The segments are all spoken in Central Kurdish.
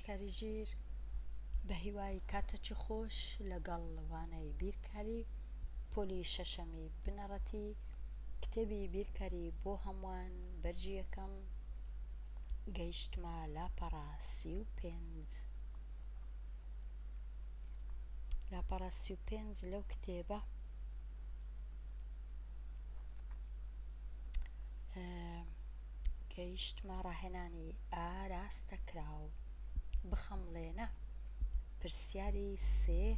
بیرکاری ژیر بە هیوای کاتەکی خۆش لەگەڵ وانای بیرکاری پۆلی شەشەمی بنەڕەتی کتێبی بیرکاری بۆ هەمووان بەرجی یەکەم گەیشتمە لاپەڕە 35 لاپەڕە 35 لەو کتێبە گەیشتمە ڕاهێنانی ئاراستەکراو بخەمڵێنە پرسیاری 3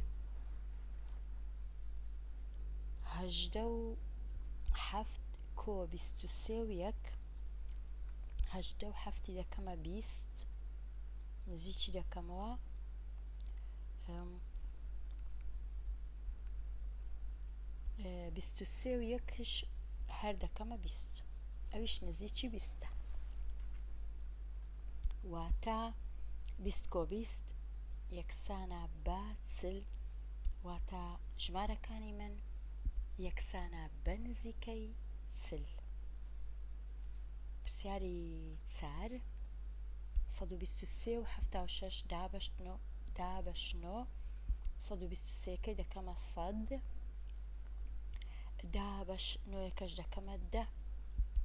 هەژدە و هەفت کۆ 23 و یەک هەژدە و هەفتی دەکەمە 20 نزیکی دەکەمەوە 23 و یەکش هەر دەکەمە 20 ئەویش نزیکی 20 واتە 20 کۆ 20 یەکسانە بە 40 واتە ژمارەکانی من یەکسانە بە نزیکەی 40 پرسیاری 4 123 و 76 دابەشنۆ 123کەی دەکەمە 100 دابەش نۆیەکەش دەکەمە 10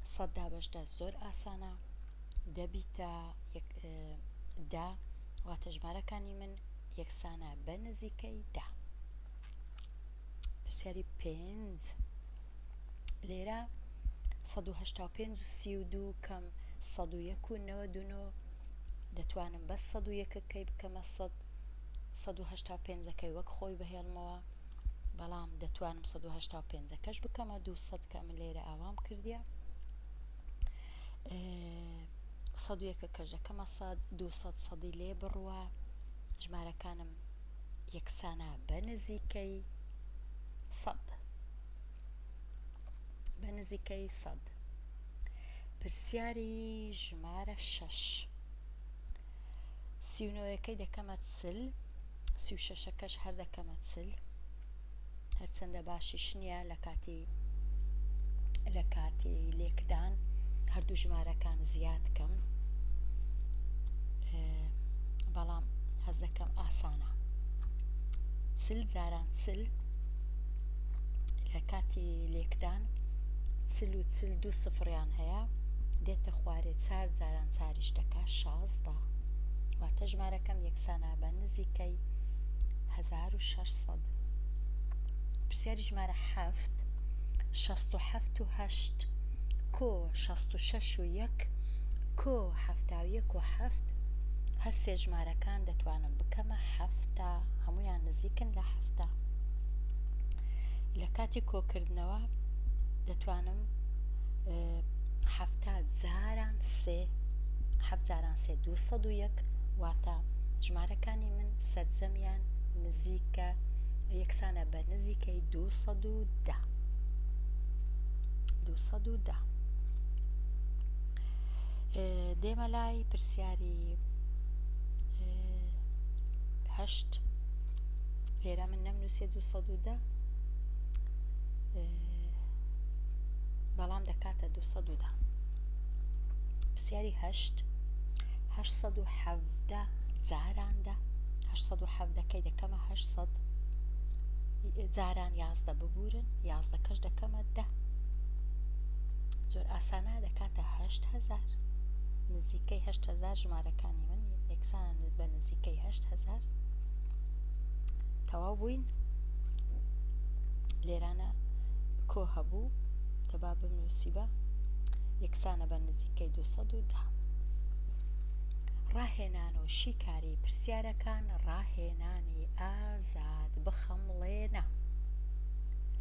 100 دابەش 10 زۆر ئاسانە دەبیتە 10 واتە ژمارەکانی من یەکسانە بە نزیکەی 10 پرسیاری 5 لێرە 185 و 32 کەم 101 و 99 دەتوانم بە 101کەی بکەمە 100 185ەکەی وەک خۆی بهێڵمەوە بەڵام دەتوانم 185کەش بکەمە 200 کە من لێرە ئاوام کردیە 101کەش دەکەمە 100 200 سەدی لێ بڕوە ژمارەکانم یەکسانە بە نزیکەی 100 بە نزیکەی 100 پرسیاری ژمارە 6 39یەکەی دەکەمە 40 36ەکەش هەر دەکەمە 40 هەرچەندە باشیش نییە لە کاتی لێکدان هەردوو ژمارەکان زیاد کەم بەڵام هەز دەکەم ئاسانە 40 جاران 40 لە کاتی لێکدان 40 و 40 دوو سفریان هەیە دێتە خوارێ 4 جاران 4ش دەکا 16 واتە ژمارەکەم یەکسانە بە نزیکەی 1600 پرسیاری ژمارە 7 67 و 8 کۆ 66 و 1 کۆ 71 و 7 هەر سێ ژمارەکان دەتوانم بکەمە 7 هەمویان نزیکن لە 7 لە کاتی کۆکردنەوە دەتوانم 7 جاران 3 7 جاران 3 201 واتە ژمارەکانی من سەرجەمیان نزیکە یەکسانە بە نزیکەی 210 دێمە لای پرسیاری 8 لێرە من نەمنووسێ 210 بەڵام دەکاتە 210 پرسیاری 8 817 جاراندا 817کەی دەکەمە 800 جاران 11 ببورن 11کەش دەکەمە 10 زۆر ئاسانە دەکاتە 8000 نزیکەی 8000 ژمارەکانی من یەکسان بە نزیکەی 8000 تەواو بووین لێرانە کۆ هەبوو دەبا بنووسی بە یەکسانە بە نزیکەی 210 ڕاهێنان و شیکاری پرسیارەکان ڕاهێنانی ئازاد بخەمڵێنە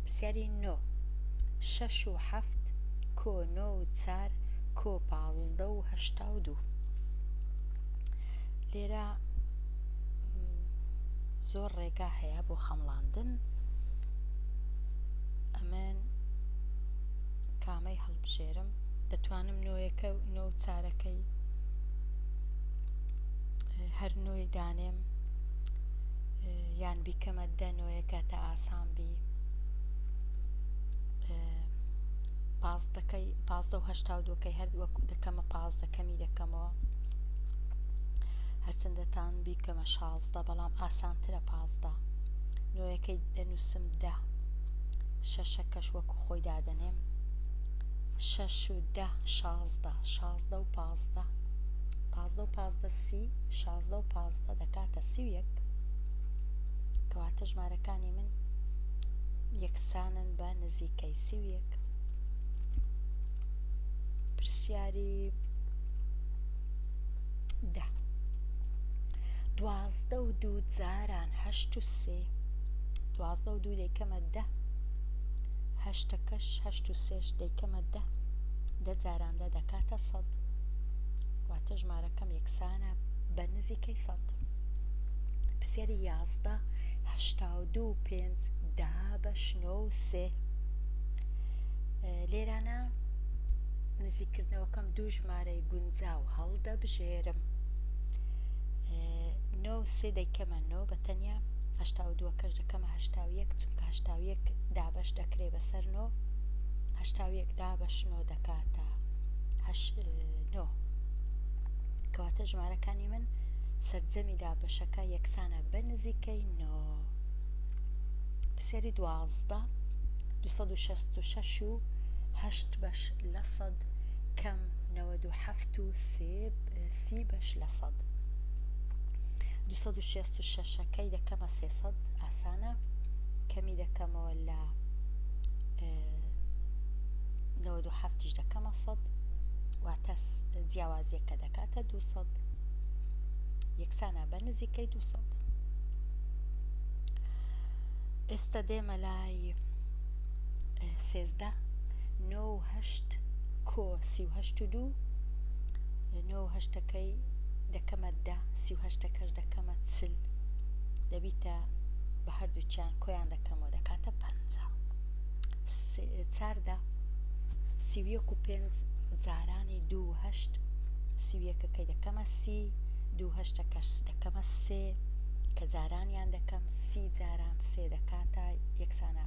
پرسیاری 9 6 و 7 کۆ 9 و 4 کۆ 15 و 82 لێرە زۆر ڕێگا هەیە بۆ خەمڵاندن ئەمن کامەی هەڵبژێرم دەتوانم 9 و 4ەکەی هەر 9 دانێم یان بیکەمە 10 9یەکە تا ئاسان بی 15 و 82کەی هەر وەکو دەکەمە 15کەمی دەکەمەوە هەر دەچەندەتان بیکەمە 16 بەڵام ئاسانترە 15. نۆیەکەی دەنووسم 10 شەشەکەش وەکو خۆی دادەنێم 6 و 10 16 16 و 15 15 و 15 30 16 و 15 دەکاتە 31 کەواتە ژمارەکانی من یەکسانن بە نزیکەی 31. پرسیاری 10 12 و 2 جاران 8 و 3 12 و 2 دەیکەمە 10 8ەکەش 8 و 3ش دەیکەمە 10 10 جاران 10 دەکاتە 100 واتە ژمارەکەم یەکسانە بە نزیکەی 100. پرسیاری 11 82 و 5 10 بەش 9 و 3 لێرانە نزیکردنەوەکەم دوو ژمارەی گونجاو هەڵدەبژێرم 9 و 3 دەیکەمە 9 بەتەنیا 82کەش دەکەمە 81 چونکە 81 دابەش دەکرێ بەسەر 9 81 دابەش 9 دەکاتە 9 کەواتە ژمارەکانی من سەرجەمی دابەشەکە یەکسانە بە نزیکەی 9. پرسیاری 12 266 و 8 بەش لە 100 کەم 97 و 30 بەش لە 100 266ەکەی دەکەمە 300 ئاسانە کەمی دەکەمەوە لە 97ش دەکەمە 100 واتە جیاوازیەکە دەکاتە 200 یەکسانە بە نزیکەی 200. ئێستا دێمە لای 13 9 و 8 کۆ 38 و 2 9 و 8ەکەی دەکەمە 10 38ەکەش دەکەمە 40 دەبیتە بە هەردووچیان کۆیان دەکەمەوە دەکاتە 50 4 31 و 5 جارانی 2 و 8 31ەکەی دەکەمە 30 2 8ەکەش دەکەمە 3 کە جارانیان دەکەم 30 جاران 3 دەکاتە یەکسانە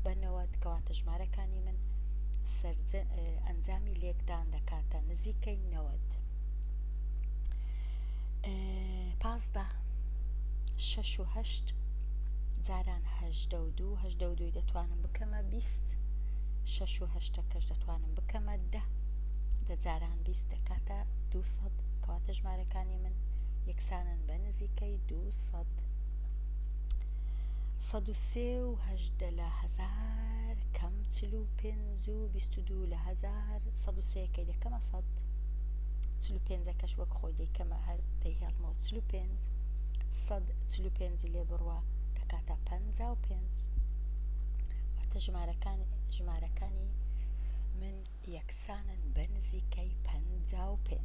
بە 90 کەواتە ژمارەکانی من ئەنجامی لێکدان دەکاتە نزیکەی 90. 15 6 و 8 جاران 82 82 دەتوانم بکەمە 20 6 و 8ەکەش دەتوانم بکەمە 10 جاران 20 دەکاتە 200 کەواتە ژمارەکانی من یەکسانن بە نزیکەی 200. 103 و 8 لە 1000 کەم 45 و 22 لە 1000 103ەکەی دەکەمە 100 45ەکەش وەک خۆی دەیکەمە هەر دەیهێڵمەوە 45 145 لێ بڕوە دەکاتە 55 واتە ژمارەکانی من یەکسانن بە نزیکەی 55.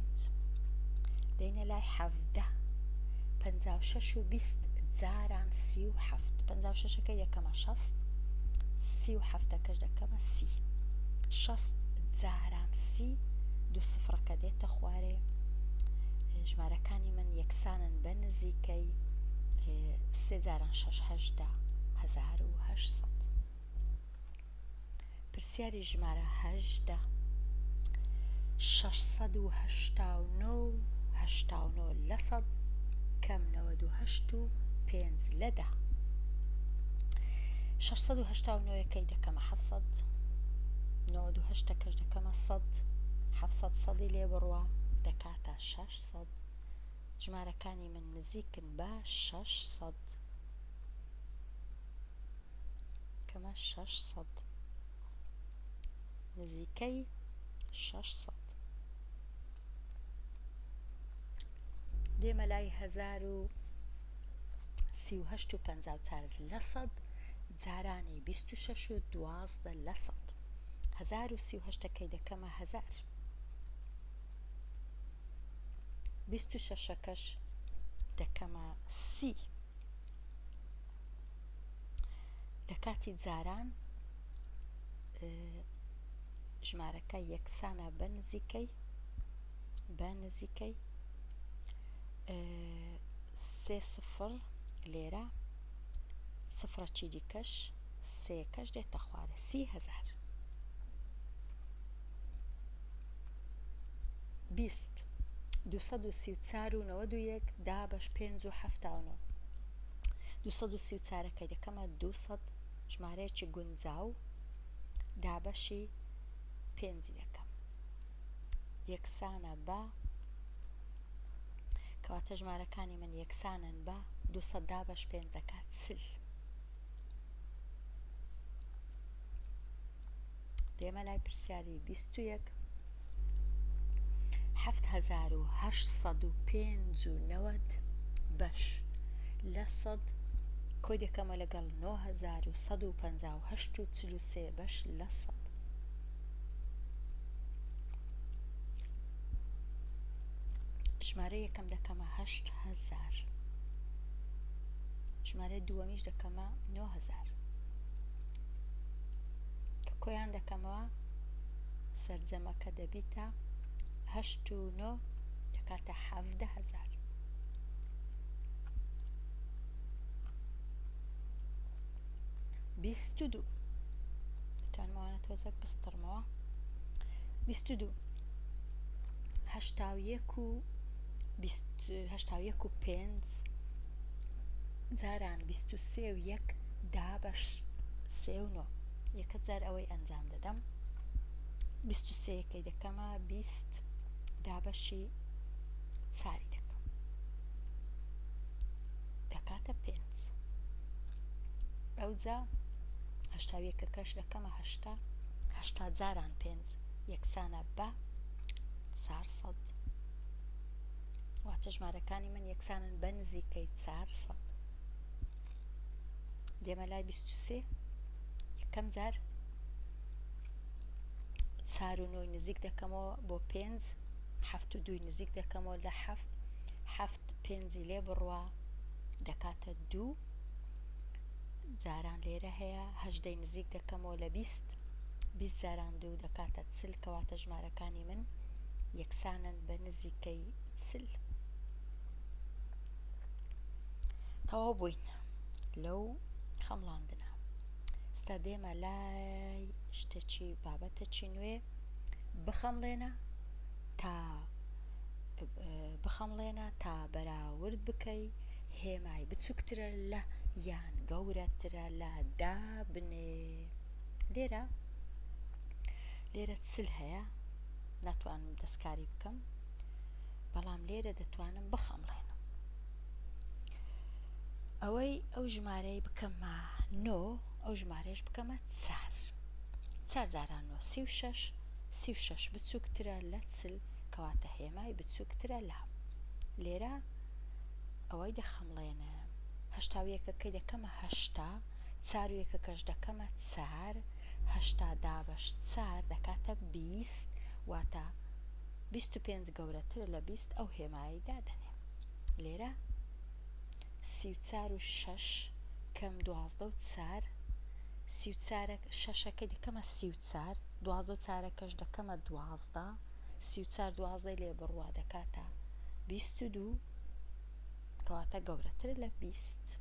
دەینە لای 17 56 و 20 جاران 37 56ەکەی دەکەمە 60 37ەکەش دەکەمە 30 60 جاران 30 دو سفرەکە دێتە خوارێ ژمارەکانی من یەکسانن بە نزیکەی 3 جاران 6 18 1800. پرسیاری ژمارە 18 689 89 لە 100 کەم 98 و 5 لە 10 689ەکەی دەکەمە 700 98ەکەش دەکەمە 100 700 سەدی لێ بڕوە دەکاتە 600 ژمارەکانی من نزیکن بە 600 کەمە 600 نزیکەی 600. دێمە لای 1038 و 54 لە 100 جارانی 26 و 12 لە 100 1038ەکەی دەکەمە 1000 26ەکەش دەکەمە 30 لە کاتی جاران ژمارەکە یەکسانە بە نزیکەی 30 لێرە سفرەکی دیکەش سێکەش دێتە خوارە 30,000 20 234 دا بەش 5 و 79 234ەکەی دەکەمە 200 ژمارەیەکی گونجاو دابەشی 5 دەکەم یەکسانە بە کەواتە ژمارەکانی من یەکسانن بە 200 دابەش 5 دەکات 40 دێمە لای پرسیاری 21 7895 بەش لە 100 کۆی دەکەمە لەگەڵ 9158 و 43 بەش لە 100 ژمارە یەکەم دەکەمە 8000 ژمارە دووەمیش دەکەمە 9000 کە کۆیان دەکەمەوە سەرجەمەکە دەبیتە 8 و 9 دەکاتە 17000 22 دەتوانمەوانە تۆزێک بستڕمەوە 22 81 و 5 جاران 23 و 1 دا بەش 3 و 9 یەکە جار ئەوەی ئەنجام دەدەم 23 یەکەی دەکەمە 20 دابەشی چاری دەکەم دەکاتە 5 ئەوجا 81 کەش دەکەمە 80 جاران 5 یەکسانە بە 400 واتە ژمارەکانی من یەکسانن بە نزیکەی 400 دێمە لای 23 یەکەم جار 4 و 9 نزیک دەکەمەوە بۆ 5 7 و 2 نزیک دەکەمەوە لە 7 5 لێ بڕوە دەکاتە 2 جاران لێرە هەیە 8 نزیک دەکەمەوە لە 20 جاران 2 دەکاتە 40 کەواتە ژمارەکانی من یەکسانن بە نزیکەی 40 تەواو بووین لەو خەمڵاندنە ستا دێمە لای شتێکی بابەتێکی نوێ بخەمڵێنە تا بەراورد بکەی هێمای بچووکترە لە یان گەورەترە لە دابنێ لێرە 40 هەیە ناتوانم دەستکاری بکەم بەڵام لێرە دەتوانم بخەمڵێنم ئەوەی ئەو ژمارەی بکەمە 9 ئەو ژمارەش بکەمە 4 جاران 9 36 بچووکترە لە 40 کەواتە هێمای بچووکترە لە لێرە ئەوەی دەخەمڵێنە 81ەکەی دەکەمە 80 4 و 1کەش دەکەمە 4 80 دابەش 4 دەکاتە 20 واتە 25 گەورەتر لە 20 ئەو هێمایی دادەنێ لێرە 34 و 6 کەم 12 و 4 6ەکەی دەکەمە 34 12 و 4کەش دەکەمە 12 34 12 لێ بڕوا دەکاتە 22 کەواتە گەورەتر لە 20